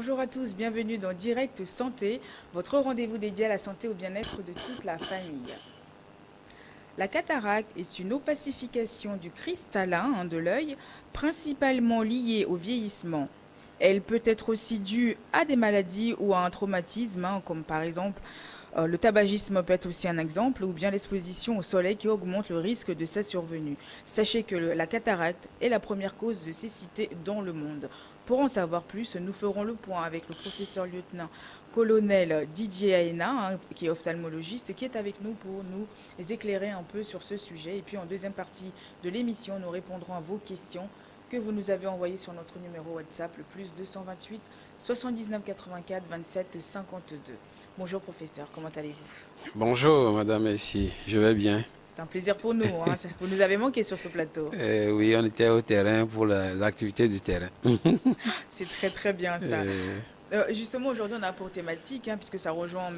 Bonjour à tous, bienvenue dans Direct Santé, votre rendez-vous dédié à la santé et au bien-être de toute la famille. La cataracte est une opacification du cristallin de l'œil, principalement liée au vieillissement. Elle peut être aussi due à des maladies ou à un traumatisme, comme par exemple le tabagisme peut être aussi un exemple, ou bien l'exposition au soleil qui augmente le risque de sa survenue. Sachez que la cataracte est la première cause de cécité dans le monde. Pour en savoir plus, nous ferons le point avec le professeur lieutenant-colonel Didier Aena, qui est ophtalmologiste, qui est avec nous pour nous éclairer un peu sur ce sujet. Et puis en deuxième partie de l'émission, nous répondrons à vos questions que vous nous avez envoyées sur notre numéro WhatsApp, le plus 228 79 84 27 52. Bonjour professeur, comment allez-vous? Bonjour Madame Messi, je vais bien. C'est un plaisir pour nous, hein. Vous nous avez manqué sur ce plateau. Oui, on était au terrain pour les activités du terrain. C'est très très bien ça. Euh, Justement, aujourd'hui, on a pour thématique, puisque ça rejoint,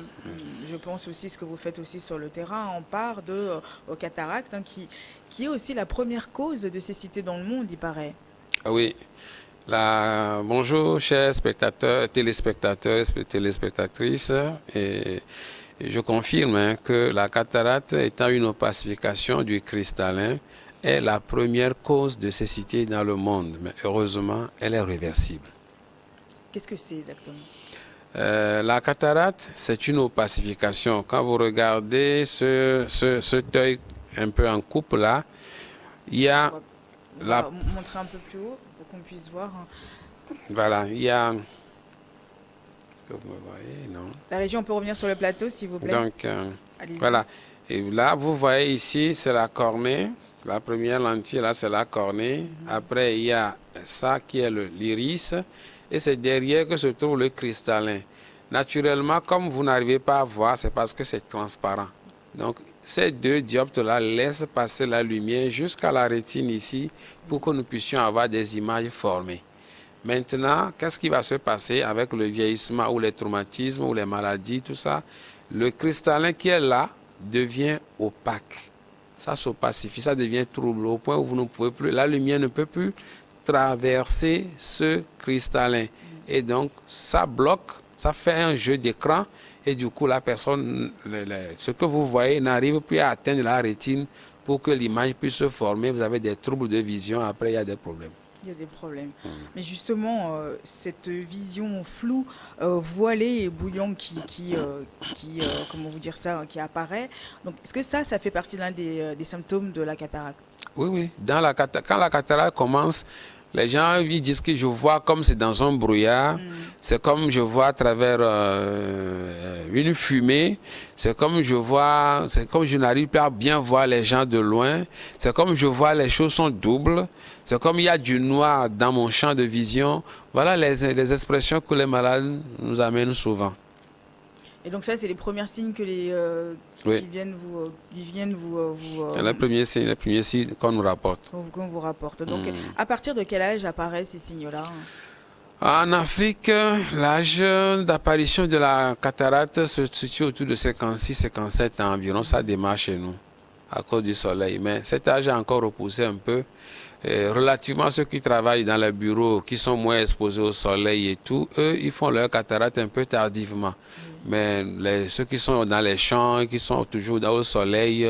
je pense aussi ce que vous faites aussi sur le terrain, on part de cataracte, qui est aussi la première cause de cécité dans le monde, il paraît. oui, bonjour chers spectateurs, téléspectateurs et téléspectatrices. Et je confirme que la cataracte étant une opacification du cristallin est la première cause de cécité dans le monde. Mais heureusement, elle est réversible. Qu'est-ce que c'est exactement? La cataracte, c'est une opacification. Quand vous regardez cet œil un peu en coupe là, il y On a va, on la, va montrer un peu plus haut pour qu'on puisse voir, hein. voilà, il y a, est-ce que vous me voyez? Non. La région, on peut revenir sur le plateau, s'il vous plaît. Donc, Allez-y. voilà. Et là, vous voyez ici, c'est la cornée. La première lentille, là, c'est la cornée. Après, il y a ça qui est l'iris. Et c'est derrière que se trouve le cristallin. Naturellement, comme vous n'arrivez pas à voir, c'est parce que c'est transparent. Donc, ces deux dioptres-là laissent passer la lumière jusqu'à la rétine ici pour que nous puissions avoir des images formées. Maintenant, qu'est-ce qui va se passer avec le vieillissement ou les traumatismes ou les maladies, tout ça? Le cristallin qui est là devient opaque. Ça s'opacifie, ça devient trouble au point où vous ne pouvez plus, la lumière ne peut plus traverser ce cristallin. Et donc, ça bloque, ça fait un jeu d'écran et du coup, la personne, ce que vous voyez n'arrive plus à atteindre la rétine pour que l'image puisse se former. Vous avez des troubles de vision, après il y a des problèmes. Il y a des problèmes. Mais justement, cette vision floue, voilée et bouillante comment vous dire ça, qui apparaît. Donc, est-ce que ça fait partie de l'un des symptômes de la cataracte? Oui, oui. Quand la cataracte commence, les gens ils disent que je vois comme c'est dans un brouillard, c'est comme je vois à travers une fumée, c'est comme je n'arrive pas à bien voir les gens de loin, c'est comme je vois les choses sont doubles, c'est comme il y a du noir dans mon champ de vision. Voilà les expressions que les malades nous amènent souvent. Et donc ça, c'est les premiers signes que Oui, qui viennent c'est le premier signe qu'on nous rapporte. qu'on vous rapporte. Donc, à partir de quel âge apparaissent ces signaux-là? En Afrique, l'âge d'apparition de la cataracte se situe autour de 56-57 ans environ. Ça démarre chez nous à cause du soleil. Mais cet âge a encore repoussé un peu. Et relativement à ceux qui travaillent dans les bureaux, qui sont moins exposés au soleil et tout, eux, ils font leur cataracte un peu tardivement. Mais ceux qui sont dans les champs, qui sont toujours au soleil,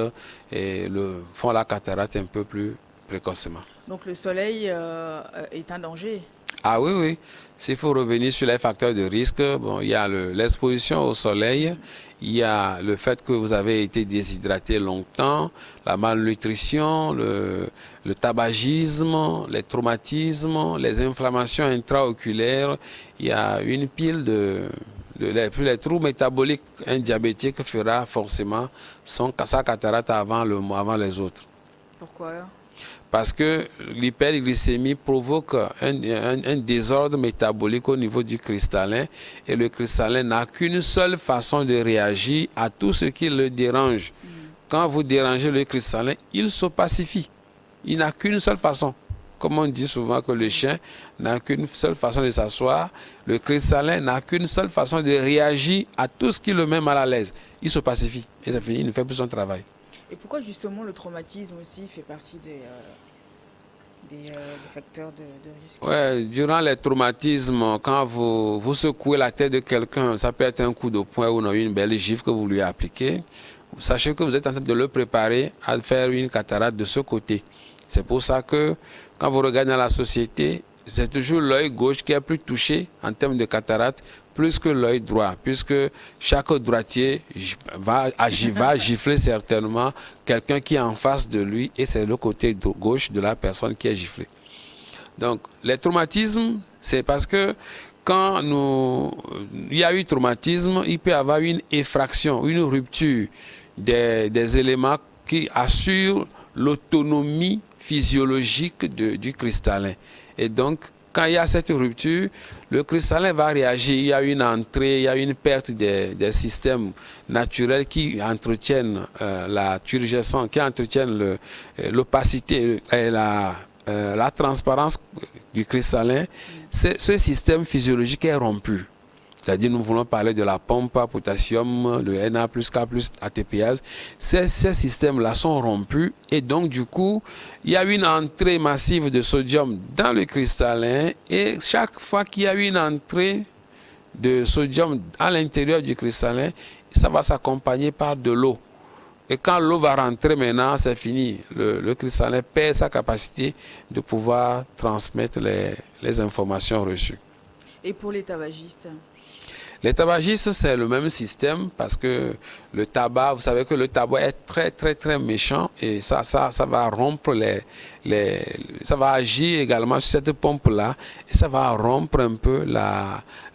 font la cataracte un peu plus précocement. Donc, le soleil est un danger. Ah oui, oui. S'il faut revenir sur les facteurs de risque, bon, il y a l'exposition au soleil, il y a le fait que vous avez été déshydraté longtemps, la malnutrition, le tabagisme, les traumatismes, les inflammations intraoculaires. Il y a une pile les troubles métaboliques. Un diabétique fera forcément sa cataracte avant les autres. Pourquoi? Parce que l'hyperglycémie provoque un désordre métabolique au niveau du cristallin et le cristallin n'a qu'une seule façon de réagir à tout ce qui le dérange. Quand vous dérangez le cristallin, il s'opacifie. Il n'a qu'une seule façon. Comme on dit souvent que le chien n'a qu'une seule façon de s'asseoir, le cristallin n'a qu'une seule façon de réagir à tout ce qui le met mal à l'aise. Il s'opacifie et c'est fini, il ne fait plus son travail. Et pourquoi justement le traumatisme aussi fait partie des facteurs de risque? Ouais, durant les traumatismes, quand vous secouez la tête de quelqu'un, ça peut être un coup de poing ou non, une belle gifle que vous lui appliquez. Sachez que vous êtes en train de le préparer à faire une cataracte de ce côté. C'est pour ça que quand vous regardez dans la société, c'est toujours l'œil gauche qui est plus touché en termes de cataracte, plus que l'œil droit, puisque chaque droitier va gifler certainement quelqu'un qui est en face de lui et c'est le côté gauche de la personne qui est giflée. Donc, les traumatismes, c'est parce que quand il y a eu traumatisme, il peut y avoir une effraction, une rupture des éléments qui assurent l'autonomie physiologique du cristallin. Et donc, quand il y a cette rupture, le cristallin va réagir. Il y a une entrée, il y a une perte des systèmes naturels qui entretiennent la turgescence, qui entretiennent l'opacité et la transparence du cristallin. Ce système physiologique est rompu. C'est-à-dire, nous voulons parler de la pompe à potassium, de Na plus K plus ATPase. Ces systèmes-là sont rompus et donc, du coup, il y a une entrée massive de sodium dans le cristallin et chaque fois qu'il y a une entrée de sodium à l'intérieur du cristallin, ça va s'accompagner par de l'eau. Et quand l'eau va rentrer maintenant, c'est fini. Le cristallin perd sa capacité de pouvoir transmettre les informations reçues. Et pour les tabagistes? Les tabagistes, c'est le même système parce que le tabac, vous savez que le tabac est très, très, très méchant et ça va rompre ça va agir également sur cette pompe-là et ça va rompre un peu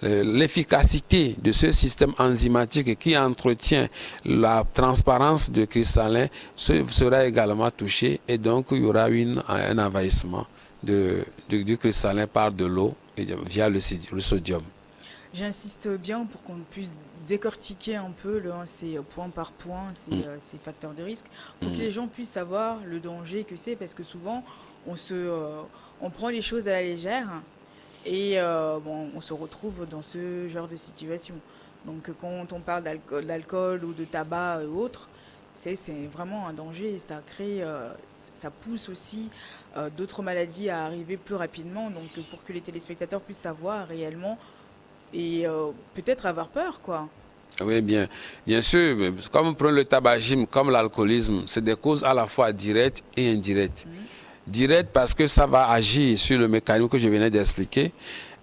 l'efficacité de ce système enzymatique qui entretient la transparence du cristallin sera également touché et donc il y aura un envahissement du cristallin par de l'eau via le sodium. J'insiste bien pour qu'on puisse décortiquer un peu ces point par point, ces facteurs de risque, pour que les gens puissent savoir le danger que c'est, parce que souvent, on prend les choses à la légère et on se retrouve dans ce genre de situation. Donc quand on parle d'alcool ou de tabac ou autre, c'est vraiment un danger et ça pousse aussi d'autres maladies à arriver plus rapidement. Donc pour que les téléspectateurs puissent savoir réellement et peut-être avoir peur, quoi. Oui, bien sûr. Comme on prend le tabagisme, comme l'alcoolisme, c'est des causes à la fois directes et indirectes. Direct parce que ça va agir sur le mécanisme que je venais d'expliquer.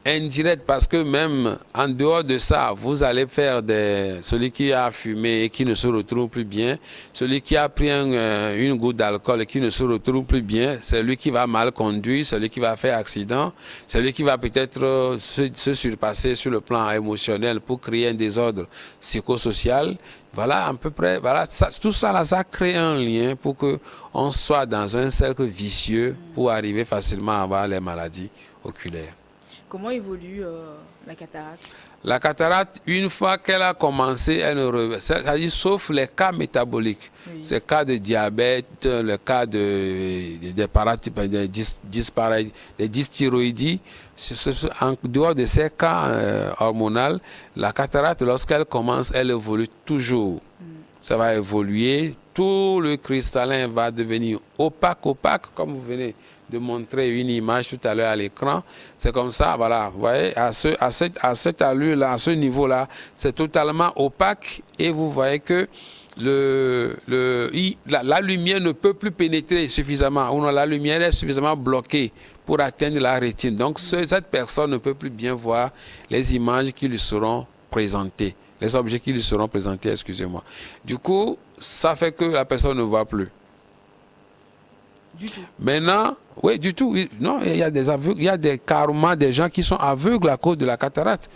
Indirect parce que même en dehors de ça, vous allez faire celui qui a fumé et qui ne se retrouve plus bien, celui qui a pris une goutte d'alcool et qui ne se retrouve plus bien, c'est lui qui va mal conduire, celui qui va faire accident, celui qui va peut-être se surpasser sur le plan émotionnel pour créer un désordre psychosocial. Voilà, à peu près, voilà, tout ça là, ça crée un lien pour qu'on soit dans un cercle vicieux pour arriver facilement à avoir les maladies oculaires. Comment évolue la cataracte? La cataracte, une fois qu'elle a commencé, elle ne revient, c'est-à-dire sauf les cas métaboliques, ces cas de diabète, le cas des dysthyroïdies, en dehors de ces cas hormonaux, la cataracte, lorsqu'elle commence, elle évolue toujours. Ça va évoluer, tout le cristallin va devenir opaque, comme vous venez de montrer une image tout à l'heure à l'écran. C'est comme ça, voilà, vous voyez, à cette allure-là, à ce niveau-là, c'est totalement opaque et vous voyez que la lumière ne peut plus pénétrer suffisamment, ou non, la lumière est suffisamment bloquée pour atteindre la rétine. Donc cette personne ne peut plus bien voir les images qui lui seront présentées, les objets qui lui seront présentés, excusez-moi. Du coup, ça fait que la personne ne voit plus. Du tout. Maintenant, oui, du tout. Non, il y a des aveugles, il y a carrément des gens qui sont aveugles à cause de la cataracte.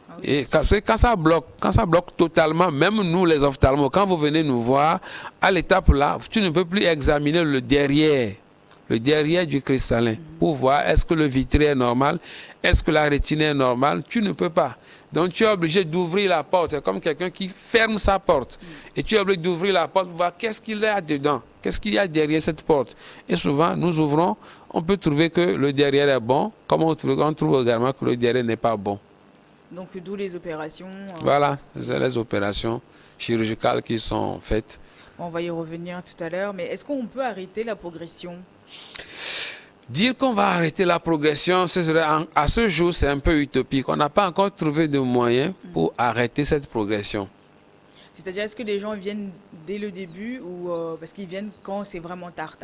Ah oui. Et quand ça bloque totalement, même nous les ophtalmos, quand vous venez nous voir, à l'étape là, tu ne peux plus examiner le derrière du cristallin pour voir est-ce que le vitré est normal, est-ce que la rétine est normale, tu ne peux pas. Donc tu es obligé d'ouvrir la porte, c'est comme quelqu'un qui ferme sa porte. Et tu es obligé d'ouvrir la porte pour voir qu'est-ce qu'il y a dedans, qu'est-ce qu'il y a derrière cette porte. Et souvent, nous ouvrons, on peut trouver que le derrière est bon, comme on trouve également que le derrière n'est pas bon. Donc d'où les opérations. Voilà, c'est les opérations chirurgicales qui sont faites. On va y revenir tout à l'heure, mais est-ce qu'on peut arrêter la progression? Dire qu'on va arrêter la progression, à ce jour, c'est un peu utopique. On n'a pas encore trouvé de moyens pour arrêter cette progression. C'est-à-dire, est-ce que les gens viennent dès le début ou parce qu'ils viennent quand c'est vraiment tard?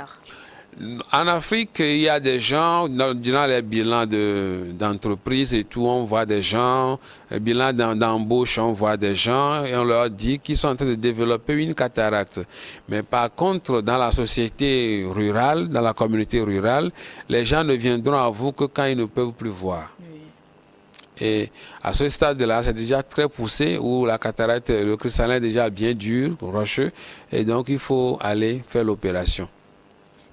En Afrique, il y a des gens, durant les bilans d'entreprise et tout, on voit des gens, les bilans d'embauche, on voit des gens et on leur dit qu'ils sont en train de développer une cataracte. Mais par contre, dans la société rurale, dans la communauté rurale, les gens ne viendront à vous que quand ils ne peuvent plus voir. Oui. Et à ce stade-là, c'est déjà très poussé, où la cataracte, le cristallin est déjà bien dur, rocheux, et donc il faut aller faire l'opération.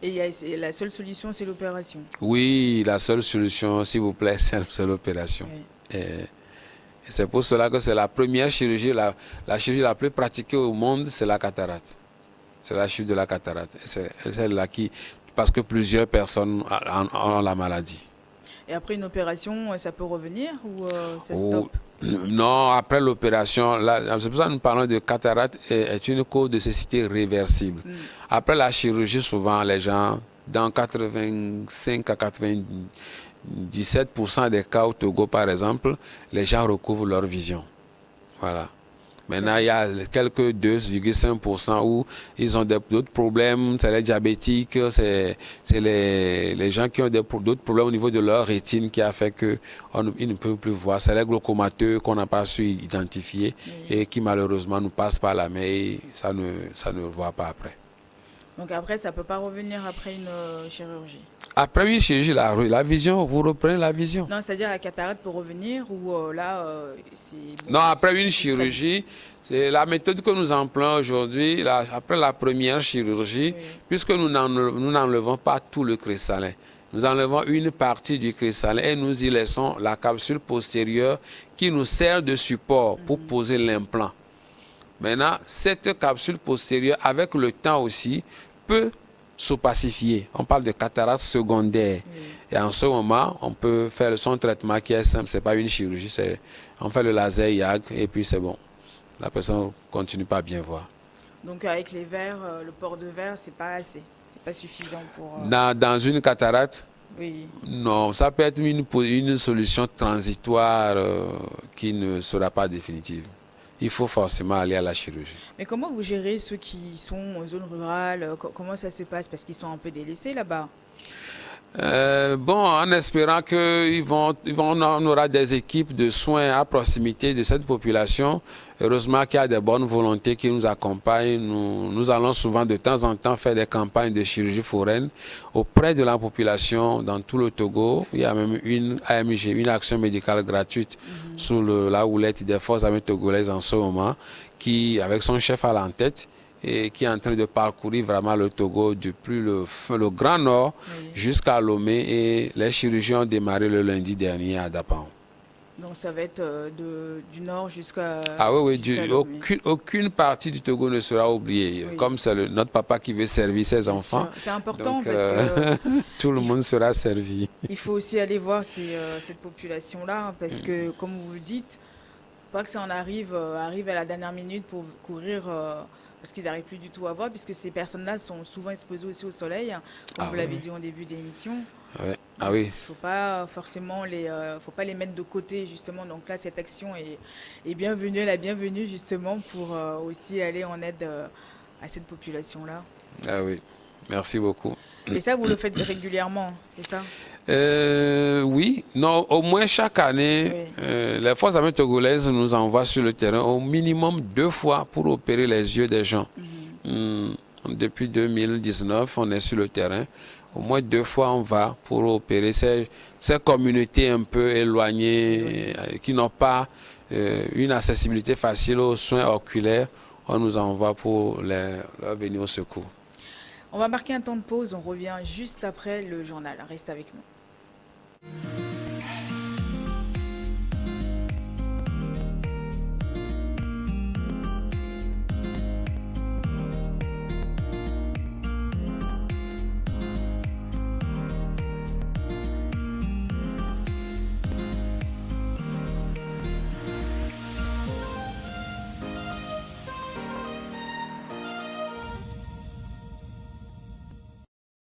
Et la seule solution, c'est l'opération. Oui, la seule solution, s'il vous plaît, c'est l'opération. Oui. Et c'est pour cela que c'est la première chirurgie, la chirurgie la plus pratiquée au monde, c'est la cataracte. C'est la chirurgie de la cataracte. C'est celle-là parce que plusieurs personnes ont la maladie. Et après une opération, ça peut revenir ou ça Oh, stoppe? non, après l'opération, c'est pour ça que nous parlons de cataracte, est une cause de cécité réversible. Après la chirurgie, souvent, les gens, dans 85 à 97% des cas au Togo, par exemple, les gens recouvrent leur vision. Voilà. Maintenant, il y a quelques 2,5% où ils ont d'autres problèmes, c'est les diabétiques, c'est les gens qui ont d'autres problèmes au niveau de leur rétine qui a fait qu'ils ne peuvent plus voir. C'est les glaucomateux qu'on n'a pas su identifier et qui malheureusement nous passent par la main et ça ne voit pas après. Donc après, ça ne peut pas revenir après une chirurgie. Après une chirurgie, la vision, vous reprenez la vision. Non, c'est-à-dire la cataracte peut revenir ou c'est... Bon, non, après une chirurgie, c'est la méthode que nous employons aujourd'hui, après la première chirurgie, puisque nous n'enlevons pas tout le cristallin. Nous enlevons une partie du cristallin et nous y laissons la capsule postérieure qui nous sert de support pour poser l'implant. Maintenant, cette capsule postérieure, avec le temps aussi, peut s'opacifier. On parle de cataracte secondaire. Et en ce moment, on peut faire son traitement qui est simple. Ce n'est pas une chirurgie. On fait le laser YAG et puis c'est bon. La personne continue pas à bien voir. Donc avec les verres, le port de verre, c'est pas assez. C'est pas suffisant pour... Dans une cataracte? Oui. Non, ça peut être une solution transitoire qui ne sera pas définitive. Il faut forcément aller à la chirurgie. Mais comment vous gérez ceux qui sont en zone rurale? Comment ça se passe? Parce qu'ils sont un peu délaissés là-bas. Bon, en espérant qu'on aura des équipes de soins à proximité de cette population. Heureusement qu'il y a des bonnes volontés qui nous accompagnent. Nous allons souvent de temps en temps faire des campagnes de chirurgie foraine auprès de la population dans tout le Togo. Il y a même une AMG, une action médicale gratuite sous la houlette des forces armées togolaises en ce moment, qui, avec son chef à l'en-tête, et qui est en train de parcourir vraiment le Togo depuis le Grand Nord jusqu'à Lomé, et les chirurgiens ont démarré le lundi dernier à Dapan. Donc ça va être du nord jusqu'à... Ah oui, aucune partie du Togo ne sera oubliée. Oui. Comme c'est notre papa qui veut servir ses enfants. C'est important. Donc, parce que tout le monde sera servi. Il faut aussi aller voir cette population-là, parce que comme vous le dites, pas que ça en arrive à la dernière minute pour courir... parce qu'ils n'arrivent plus du tout à voir, puisque ces personnes-là sont souvent exposées aussi au soleil, comme vous l'avez dit en début d'émission. Ouais. Ah oui. Il ne faut pas forcément faut pas les mettre de côté, justement. Donc là, cette action est bienvenue, la bienvenue, justement, pour aussi aller en aide à cette population-là. Ah oui, merci beaucoup. Et ça, vous le faites régulièrement, c'est ça? Oui, non, au moins chaque année, les forces armées togolaises nous envoient sur le terrain au minimum 2 fois pour opérer les yeux des gens. Depuis 2019, on est sur le terrain. Au moins 2 fois, on va pour opérer ces communautés un peu éloignées, qui n'ont pas une accessibilité facile aux soins oculaires. On nous envoie pour leur venir au secours. On va marquer un temps de pause, on revient juste après le journal. Reste avec nous.